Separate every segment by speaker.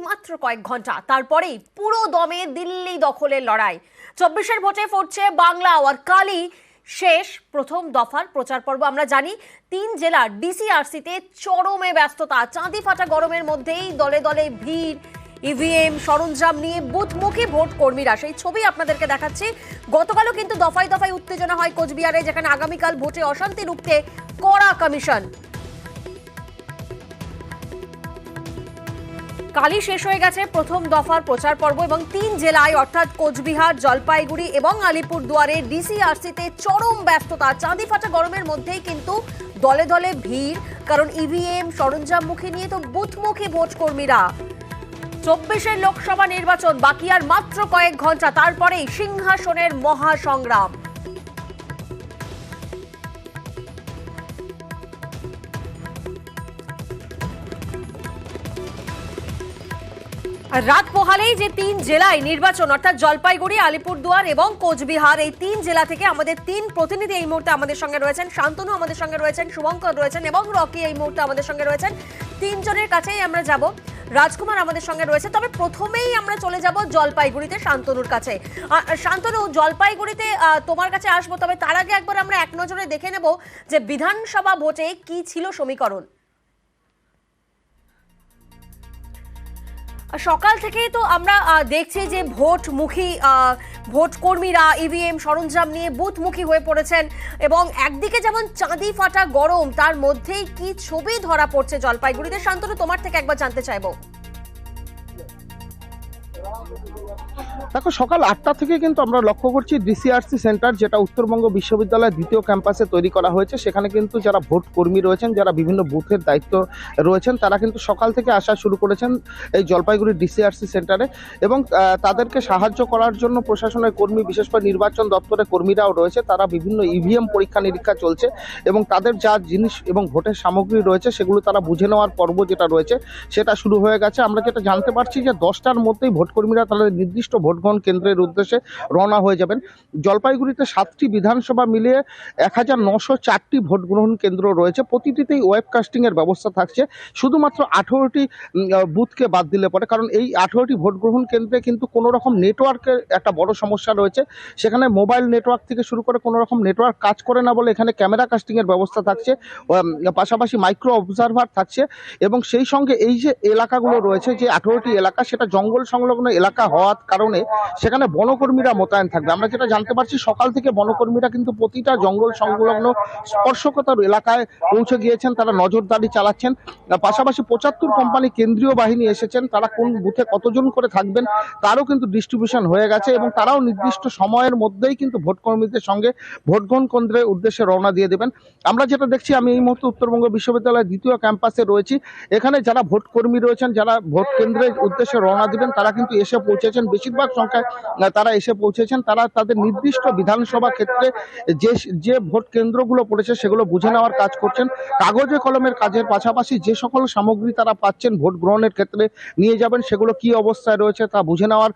Speaker 1: মাত্র কয়েক ঘন্টা, তারপরেই পুরো দমে দিল্লি দখলের লড়াই। 24-এর ভোটে ফুটছে বাংলা আর কালই শেষ প্রথম দফার প্রচার পর্ব। আমরা জানি 3 জেলার ডিসিআরসিতে চরমে ব্যস্ততা, চাঁদি ফাটা গরমের মধ্যেই দলে দলে ভিড়, ইভিএম সরঞ্জাম নিয়ে বুথমুখী ভোট কর্মীরা। সেই ছবি আপনাদেরকে দেখাচ্ছি। গতকালও কিন্তু দফায় দফায় উত্তেজনা হয় কোচবিহারে, যেখানে আগামীকাল ভোটে অশান্তি রুখতে কড়া কমিশন। কালই শেষ হয়ে গেছে প্রথম দফার প্রচার পর্ব এবং 3 জেলায় অর্থাৎ কোচবিহার, জলপাইগুড়ি এবং আলিপুরদুয়ারে ডিসিআরসিতে চরম ব্যস্ততা। চাঁদি ফাটা গরমের মধ্যেই কিন্তু দলে দলে ভিড়, কারণ ইভিএম সরঞ্জামমুখী নিয়ে তো বুথমুখী ভোট কর্মীরা। 24-এর লোকসভা নির্বাচন বাকি আর মাত্র কয়েক ঘন্টা, তারপরেই সিংহাসনের মহাসংগ্রাম। রাত পোহালেই যে 3 জেলায় নির্বাচন অর্থাৎ জলপাইগুড়ি, আলিপুরদুয়ার এবং কোচবিহার, এই 3 জেলা থেকে আমাদের 3 প্রতিনিধি এই মুহূর্তে আমাদের সঙ্গে রয়েছেন। শান্তনু আমাদের সঙ্গে রয়েছেন, শুভঙ্কর রয়েছেন এবং রকি এই মুহূর্তে আমাদের সঙ্গে রয়েছেন। 3 জনের কাছেই আমরা যাব। রাজকুমার আমাদের সঙ্গে রয়েছে, তবে প্রথমেই আমরা চলে যাব জলপাইগুড়িতে শান্তনুর কাছে। শান্তনু, জলপাইগুড়িতে তোমার কাছে আসবো, তবে তার আগে একবার আমরা এক নজরে দেখে নেব যে বিধানসভা ভোটে কি ছিল সমীকরণ। সকাল থেকেই তো আমরা দেখছি যে ভোটমুখী ভোট কর্মীরা ইভিএম সরঞ্জাম নিয়ে বুথমুখী হয়ে পড়েছেন এবং একদিকে যেমন চাঁদি ফাটা গরম, তার মধ্যেই কি ছবি ধরা পড়ছে জলপাইগুড়িতে। শান্তনু, তোমার থেকে একবার জানতে চাইবো।
Speaker 2: দেখো, সকাল 8টা থেকে কিন্তু আমরা লক্ষ্য করছি ডিসিআরসি সেন্টার, যেটা উত্তরবঙ্গ বিশ্ববিদ্যালয়ের দ্বিতীয় ক্যাম্পাসে তৈরি করা হয়েছে, সেখানে কিন্তু যারা ভোট কর্মী রয়েছেন, যারা বিভিন্ন বুথের দায়িত্ব রয়েছেন, তারা কিন্তু সকাল থেকে আসা শুরু করেছেন এই জলপাইগুড়ি ডিসিআরসি সেন্টারে এবং তাদেরকে সাহায্য করার জন্য প্রশাসনের কর্মী, বিশেষ করে নির্বাচন দপ্তরের কর্মীরাও রয়েছে। তারা বিভিন্ন ইভিএম পরীক্ষা নিরীক্ষা চলছে এবং তাদের যা জিনিস এবং ভোটের সামগ্রী রয়েছে সেগুলো তারা বুঝে নেওয়ার পর্ব যেটা রয়েছে সেটা শুরু হয়ে গেছে। আমরা যেটা জানতে পারছি যে 10টার মধ্যেই ভোট কর্মীরা তাদের নির্দিষ্ট ভোটগ্রহণ কেন্দ্রের উদ্দেশ্যে রওনা হয়ে যাবেন। জলপাইগুড়িতে 7টি বিধানসভা মিলিয়ে 1904টি ভোট গ্রহণ কেন্দ্র রয়েছে। প্রতিটিতেই ওয়েবকাস্টিং এর ব্যবস্থা থাকছে, শুধুমাত্র 18টি বুথকে বাদ দিলে পরে, কারণ এই 18টি ভোট গ্রহণ কেন্দ্রে কিন্তু কোনো রকম নেটওয়ার্কের একটা বড় সমস্যা রয়েছে। সেখানে মোবাইল নেটওয়ার্ক থেকে শুরু করে কোনো রকম নেটওয়ার্ক কাজ করে না বলে এখানে ক্যামেরা কাস্টিং এর ব্যবস্থা থাকছে, পাশাপাশি মাইক্রো অবজারভার থাকছে এবং সেই সঙ্গে এই যে এলাকাগুলো রয়েছে, যে 18টি এলাকা, সেটা জঙ্গল সংলগ্ন এলাকা হওয়ার কারণে সেখানে বনকর্মীরা মোতায়েন থাকবে। আমরা যেটা জানতে পারছি, সকাল থেকে বনকর্মীরা কিন্তু প্রতিটা জঙ্গল সংলগ্ন স্পর্শকাতর এলাকায় পৌঁছে গিয়েছেন, তারা নজরদারি চালাচ্ছেন। পাশাপাশি 75 কোম্পানি কেন্দ্রীয় বাহিনী এসেছেন, তারা কোন বুথে কতজন করে থাকবেন তারও কিন্তু ডিস্ট্রিবিউশন হয়ে গেছে এবং তারাও নির্দিষ্ট সময়ের মধ্যেই কিন্তু ভোট কর্মীদের সঙ্গে ভোটগ্রহণ কেন্দ্রের উদ্দেশ্যে রওনা দিয়ে দেবেন। আমরা যেটা দেখছি, আমি এই মুহূর্তে উত্তরবঙ্গ বিশ্ববিদ্যালয়ের দ্বিতীয় ক্যাম্পাসে রয়েছি। এখানে যারা ভোট কর্মী রয়েছেন, যারা ভোট কেন্দ্রের উদ্দেশ্যে রওনা দিবেন, তারা কিন্তু এসে পৌঁছেছেন। বেশিরভাগ সংখ্যায় তারা এসে পৌঁছেছেন। তারা তাদের নির্দিষ্ট বিধানসভা ক্ষেত্রে যে ভোট কেন্দ্রগুলো পড়েছে সেগুলো বুঝে নেওয়ার কাজ করছেন। কাগজে কলমের কাজের পাশাপাশি যে সকল সামগ্রী তারা পাচ্ছেন ভোট গ্রহণের ক্ষেত্রে নিয়ে যাবেন, সেগুলো কি অবস্থায় রয়েছে তা বুঝে নেওয়ার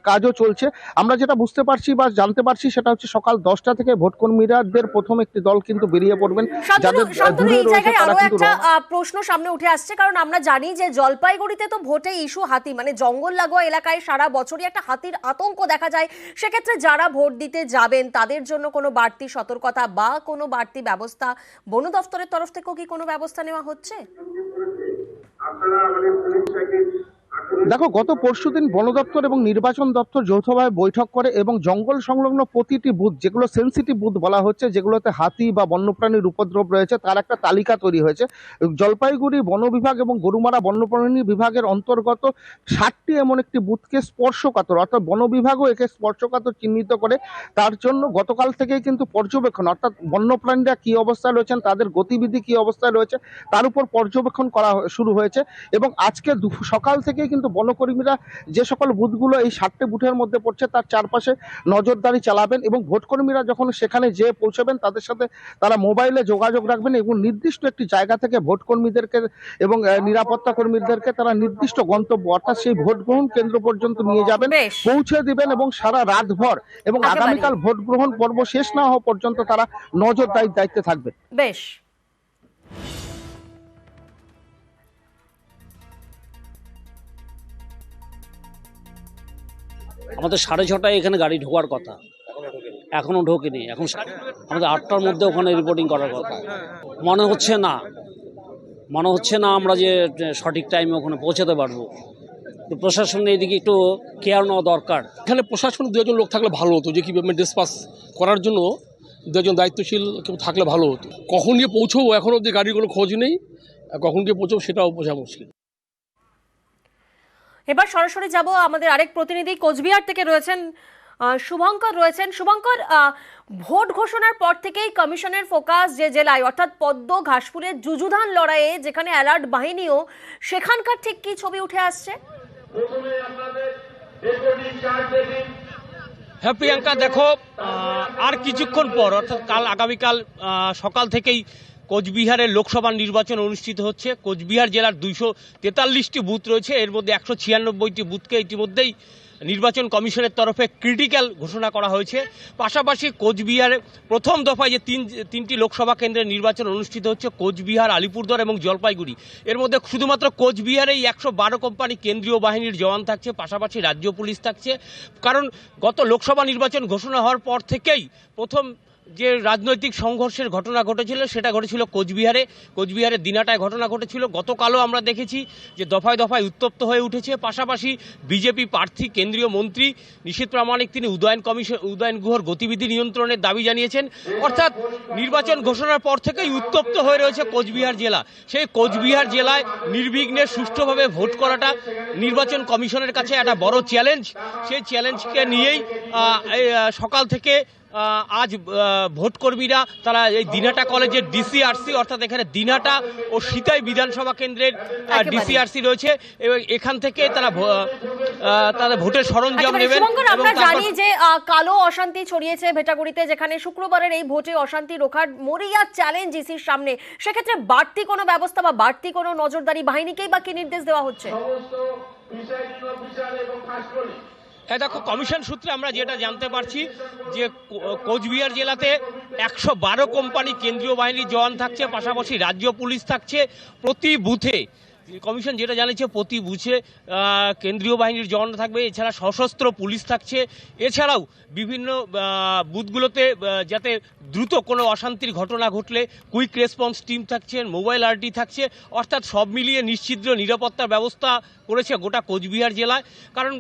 Speaker 2: কাজও চলছে। আমরা যেটা বুঝতে পারছি বা জানতে পারছি সেটা হচ্ছে, সকাল 10টা থেকে ভোট কর্মীদের প্রথম একটি দল কিন্তু বেরিয়ে পড়বেন।
Speaker 1: প্রশ্ন সামনে উঠে আসছে, কারণ আমরা জানি যে জলপাইগুড়িতে তো ভোটে ইস্যু হাতি, মানে জঙ্গল লাগোয়া এলাকায় সারা বছরই একটা হাতির আতঙ্ক দেখা যায়। সেক্ষেত্রে যারা ভোট দিতে যাবেন তাদের জন্য কোনো বাড়তি সতর্কতা বা কোনো বাড়তি ব্যবস্থা বন দফতরের তরফ থেকেও কি কোনো ব্যবস্থা নেওয়া হচ্ছে?
Speaker 2: দেখো, গত পরশুদিন বন দপ্তর এবং নির্বাচন দপ্তর যৌথভাবে বৈঠক করে এবং জঙ্গল সংলগ্ন প্রতিটি বুথ, যেগুলো সেন্সিটিভ বুথ বলা হচ্ছে, যেগুলোতে হাতি বা বন্যপ্রাণীর উপদ্রব রয়েছে, তার একটা তালিকা তৈরি হয়েছে। জলপাইগুড়ি বন বিভাগ এবং গরুমারা বন্যপ্রাণী বিভাগের অন্তর্গত 60টি এমন একটি বুথকে স্পর্শকাতর, অর্থাৎ বন বিভাগও একে স্পর্শকাতর চিহ্নিত করে। তার জন্য গতকাল থেকেই কিন্তু পর্যবেক্ষণ, অর্থাৎ বন্যপ্রাণীরা কি অবস্থায় রয়েছেন, তাদের গতিবিধি কি অবস্থায় রয়েছে, তার উপর পর্যবেক্ষণ করা শুরু হয়েছে এবং আজকে সকাল থেকেই কিন্তু বনকর্মীরা যে সকল বুথগুলো এই 60টি বুথের মধ্যে পড়ছে তার চারপাশে নজরদারি চালাবেন এবং ভোটকর্মীরা যখন সেখানে যেয়ে পৌঁছাবেন তাদের সাথে তারা মোবাইলে যোগাযোগ রাখবেন এবং নির্দিষ্ট একটি জায়গা থেকে ভোটকর্মীদেরকে এবং নিরাপত্তা কর্মীদেরকে তারা নির্দিষ্ট গন্তব্য, অর্থাৎ সেই ভোট গ্রহণ কেন্দ্র পর্যন্ত নিয়ে যাবেন, পৌঁছে দিবেন এবং সারা রাতভর এবং আগামীকাল ভোট গ্রহণ পর্ব শেষ না হওয়া পর্যন্ত তারা নজরদারির দায়িত্বে থাকবেন।
Speaker 1: বেশ।
Speaker 3: আমাদের 6:30টায় এখানে গাড়ি ঢোকার কথা, এখনো ঢোকেনি। এখন আমাদের 8টার মধ্যে ওখানে রিপোর্টিং করার কথা। মনে হচ্ছে না আমরা যে সঠিক টাইমে ওখানে পৌঁছাতে পারবো। তো প্রশাসনের এদিকে একটু কেয়ার নেওয়া দরকার।
Speaker 4: এখানে প্রশাসন দুজন লোক থাকলে ভালো হতো, যে কীভাবে ডিসপাস করার জন্য দুজন দায়িত্বশীল কেউ থাকলে ভালো হতো। কখন গিয়ে পৌঁছবো এখন অব্দি গাড়ির কোনো খোঁজ নেই, আর কখন গিয়ে পৌঁছবো সেটাও বোঝা মুশকিল।
Speaker 1: এবার সরাসরি যাব, আমাদের আরেক প্রতিনিধি কোচবিহার থেকে রয়েছেন শুভঙ্কর রয়েছেন। শুভঙ্কর, ভোট ঘোষণার পর থেকেই কমিশনের ফোকাস যে জেলায় অর্থাৎ পদ্ম ঘাসপুরের যুযুধান লড়াইয়ে, যেখানে অ্যালার্ট বাহিনীও, সেখানকার ঠিক কি ছবি উঠে আসছে?
Speaker 5: হ্যাঁ প্রিয়াঙ্কা, দেখো আর কিছুক্ষণ পর অর্থাৎ আগামীকাল সকাল থেকেই কোচবিহারের লোকসভা নির্বাচন অনুষ্ঠিত হচ্ছে। কোচবিহার জেলার 243টি বুথ রয়েছে, এর মধ্যে 196টি বুথকে ইতিমধ্যেই নির্বাচন কমিশনের তরফে ক্রিটিক্যাল ঘোষণা করা হয়েছে। পাশাপাশি কোচবিহারে প্রথম দফায় যে তিনটি লোকসভা কেন্দ্রের নির্বাচন অনুষ্ঠিত হচ্ছে, কোচবিহার, আলিপুরদুয়ার এবং জলপাইগুড়ি, এর মধ্যে শুধুমাত্র কোচবিহারেই 112 কোম্পানি কেন্দ্রীয় বাহিনীর জওয়ান থাকছে, পাশাপাশি রাজ্য পুলিশ থাকছে। কারণ গত লোকসভা নির্বাচন ঘোষণা হওয়ার পর থেকেই প্রথম যে রাজনৈতিক সংঘর্ষের ঘটনা ঘটেছিল সেটা ঘটেছিল কোচবিহারের দিনাটায় ঘটনা ঘটেছিল। গতকালও আমরা দেখেছি যে দফায় দফায় উত্তপ্ত হয়ে উঠেছে। পাশাপাশি বিজেপি প্রার্থী কেন্দ্রীয় মন্ত্রী নিশীথ প্রামাণিক তিনি উদয়ন গুহর গতিবিধি নিয়ন্ত্রণের দাবি জানিয়েছেন। অর্থাৎ নির্বাচন ঘোষণার পর থেকেই উত্তপ্ত হয়ে রয়েছে কোচবিহার জেলা। সেই কোচবিহার জেলায় নির্বিঘ্নে সুষ্ঠুভাবে ভোট করাটা নির্বাচন কমিশনের কাছে একটা বড় চ্যালেঞ্জ। সেই চ্যালেঞ্জকে নিয়েই সকাল থেকে আজ ভোটকর্মীরা তারা এই দিনাটা কলেজের ডিসিআরসি অর্থাৎ এখানে দিনাটা ও সিতাই বিধানসভা কেন্দ্রের ডিসিআরসি রয়েছে এবং এখান থেকে তারা ভোটের সরঞ্জাম নেবেন।
Speaker 1: আমরা জানি যে কালো অশান্তি ছড়িয়েছে ভেটাগুড়িতে, যেখানে শুক্রবারের এই ভোটে অশান্তি রোখার মরিয়া চ্যালেঞ্জ ইসির সামনে। সেক্ষেত্রে বাড়তি কোনো ব্যবস্থা বা বাড়তি কোনো নজরদারি বাহিনীকেই বা কি নির্দেশ দেওয়া হচ্ছে?
Speaker 5: হ্যাঁ দেখো, কমিশন সূত্রে আমরা যেটা জানতে পারছি যে কোচবিহার জেলাতে 112 কোম্পানি কেন্দ্রীয় বাহিনীর জওয়ান থাকছে, পাশাপাশি রাজ্য পুলিশ থাকছে। প্রতি বুথে কমিশন যেটা জানিয়েছে প্রতি বুথে কেন্দ্রীয় বাহিনীর জওয়ান থাকবে, এছাড়া সশস্ত্র পুলিশ থাকছে। এছাড়াও বিভিন্ন বুথগুলোতে যাতে দ্রুত কোনো অশান্তির ঘটনা ঘটলে কুইক রেসপন্স টিম থাকছে, মোবাইল আরটি থাকছে। অর্থাৎ সব মিলিয়ে নিশ্চিদ্র নিরাপত্তার ব্যবস্থা করেছে গোটা কোচবিহার জেলায়। কারণ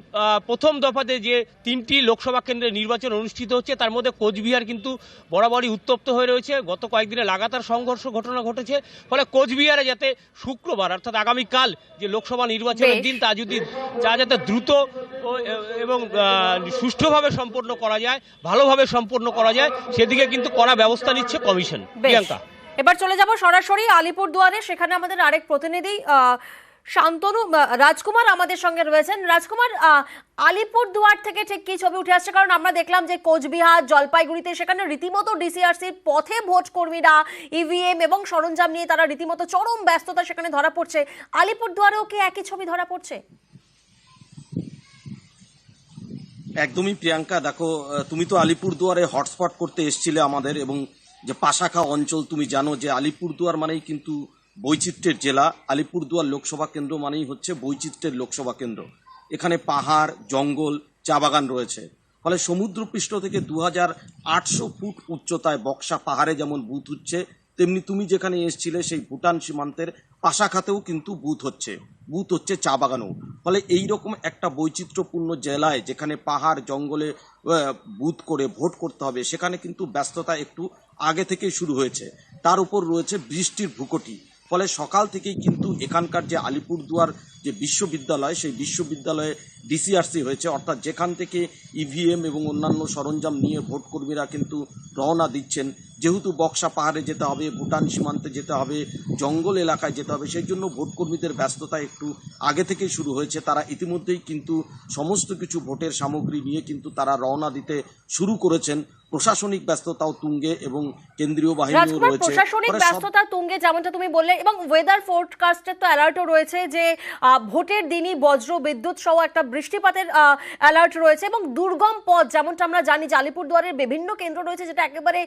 Speaker 5: প্রথম দফাতে যে 3টি লোকসভা কেন্দ্রে নির্বাচন অনুষ্ঠিত হচ্ছে তার মধ্যে কোচবিহার কিন্তু বরাবরই উত্তপ্ত হয়ে রয়েছে। গত কয়েকদিনে লাগাতার সংঘর্ষ ঘটনা ঘটেছে। ফলে কোচবিহারে যাতে শুক্রবার অর্থাৎ আগামীকাল যে লোকসভা নির্বাচনের দিন তা যাতে দ্রুত এবং সুষ্ঠুভাবে সম্পন্ন করা যায়, ভালোভাবে সম্পন্ন করা যায়, সেদিকে কিন্তু কড়া ব্যবস্থা নিচ্ছে কমিশন। প্রিয়াঙ্কা,
Speaker 1: এবার চলে যাব সরাসরি আলিপুরদুয়ারে। সেখানে আমাদের আরেক প্রতিনিধি শান্তনু রাজকুমার আমাদের সঙ্গে রয়েছেন। রাজকুমার, আলিপুরদুয়ার থেকে ঠিক কি ছবি উঠে আসছে? কারণ আমরা দেখলাম যে কোচবিহার, জলপাইগুড়িতে সেখানে রীতিমতো ডিসিআরসির পথে ভোট কর্মীরা ইভিএম এবং সরঞ্জাম নিয়ে তারা রীতিমতো চরম ব্যস্ততা সেখানে ধরা পড়ছে। আলিপুরদুয়ারেও কি একই ছবি ধরা পড়ছে?
Speaker 6: একদমই প্রিয়াঙ্কা, দেখো তুমি তো আলিপুরদুয়ারে হটস্পট করতে এসেছিলে আমাদের, এবং যে পাশাখা অঞ্চল তুমি জানো যে আলিপুরদুয়ার মানেই কিন্তু বৈচিত্র্যের জেলা। আলিপুরদুয়ার লোকসভা কেন্দ্র মানেই হচ্ছে বৈচিত্র্যের লোকসভা কেন্দ্র। এখানে পাহাড়, জঙ্গল, চা বাগান রয়েছে। ফলে সমুদ্রপৃষ্ঠ থেকে 2800 ফুট উচ্চতায় বক্সা পাহাড়ে যেমন বুথ হচ্ছে, তেমনি তুমি যেখানে এসেছিলে সেই ভুটান সীমান্তের পাশাখাতেও কিন্তু বুথ হচ্ছে চা বাগানেও। ফলে এইরকম একটা বৈচিত্র্যপূর্ণ জেলায় যেখানে পাহাড় জঙ্গলে বুথ করে ভোট করতে হবে, সেখানে কিন্তু ব্যস্ততা একটু আগে থেকেই শুরু হয়েছে। তার উপর রয়েছে বৃষ্টির ভূকটি। ফলে সকাল থেকেই কিন্তু এখানকার যে আলিপুরদুয়ার যে বিশ্ববিদ্যালয়, সেই বিশ্ববিদ্যালয়ে ডিসিআরসি হয়েছে, অর্থাৎ যেখান থেকে ইভিএম এবং অন্যান্য সরঞ্জাম নিয়ে ভোটকর্মীরা কিন্তু রওনা দিচ্ছেন। যেহেতু বক্সা পাহাড়ে যেতে হবে, ভুটান সীমান্তে যেতে হবে, জঙ্গল এলাকায় যেতে হবে, সেই জন্য ভোটকর্মীদের ব্যস্ততা একটু আগে থেকেই শুরু হয়েছে। তারা ইতিমধ্যেই কিন্তু সমস্ত কিছু ভোটের সামগ্রী নিয়ে কিন্তু তারা রওনা দিতে শুরু করেছেন। প্রশাসনিক ব্যস্ততাও তুঙ্গে এবং কেন্দ্রীয় বাহিনীও রয়েছে।
Speaker 1: প্রশাসনিক ব্যস্ততা তুঙ্গে যেমনটা তুমি বললে, এবং ওয়েদার ফোরকাস্টের তো অ্যালার্টও রয়েছে যে ভোটের দিনই বজ্র বিদ্যুৎ সহ একটা বৃষ্টিপাতের অ্যালার্ট রয়েছে। এবং দুর্গম পথ, যেমনটা আমরা জানি যে আলিপুরদুয়ারের বিভিন্ন কেন্দ্র রয়েছে যেটা একেবারে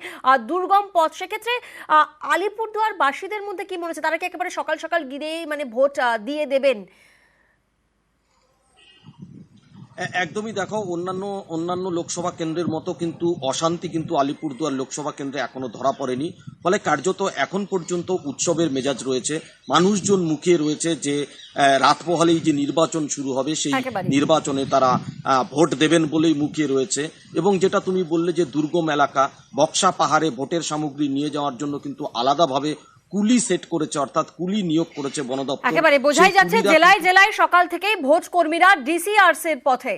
Speaker 1: দুর্গম পথ। সেক্ষেত্রে আলিপুরদুয়ার বাসীদের মধ্যে কি মনে হচ্ছে, তারা কি একেবারে সকাল সকাল গিয়ে মানে ভোট দিয়ে দেবেন?
Speaker 6: একদমই দেখো, অন্যান্য লোকসভা কেন্দ্রের মতো কিন্তু অশান্তি কিন্তু আলিপুরদুয়ার লোকসভা কেন্দ্রে এখনো ধরা পড়েনি। ফলে কার্যত এখন পর্যন্ত উৎসবের মেজাজ রয়েছে, মানুষজন মুখিয়ে রয়েছে যে রাত পোহালেই যে নির্বাচন শুরু হবে সেই
Speaker 1: একেবারে।
Speaker 6: নির্বাচনে তারা ভোট দেবেন বলেই মুখিয়ে রয়েছে। এবং যেটা তুমি বললে যে দুর্গম এলাকা বক্সা পাহাড়ে ভোটের সামগ্রী নিয়ে যাওয়ার জন্য কিন্তু আলাদাভাবে কুলি সেট করেছে, অর্থাৎ কুলি নিয়োগ করেছে বন দপ্তর।
Speaker 1: একেবারে বোঝাই
Speaker 6: সেই
Speaker 1: যাচ্ছে
Speaker 6: কুলিরা
Speaker 1: জেলায় জেলায় সকাল থেকেই ভোট কর্মীরা ডিসিআরসির পথে।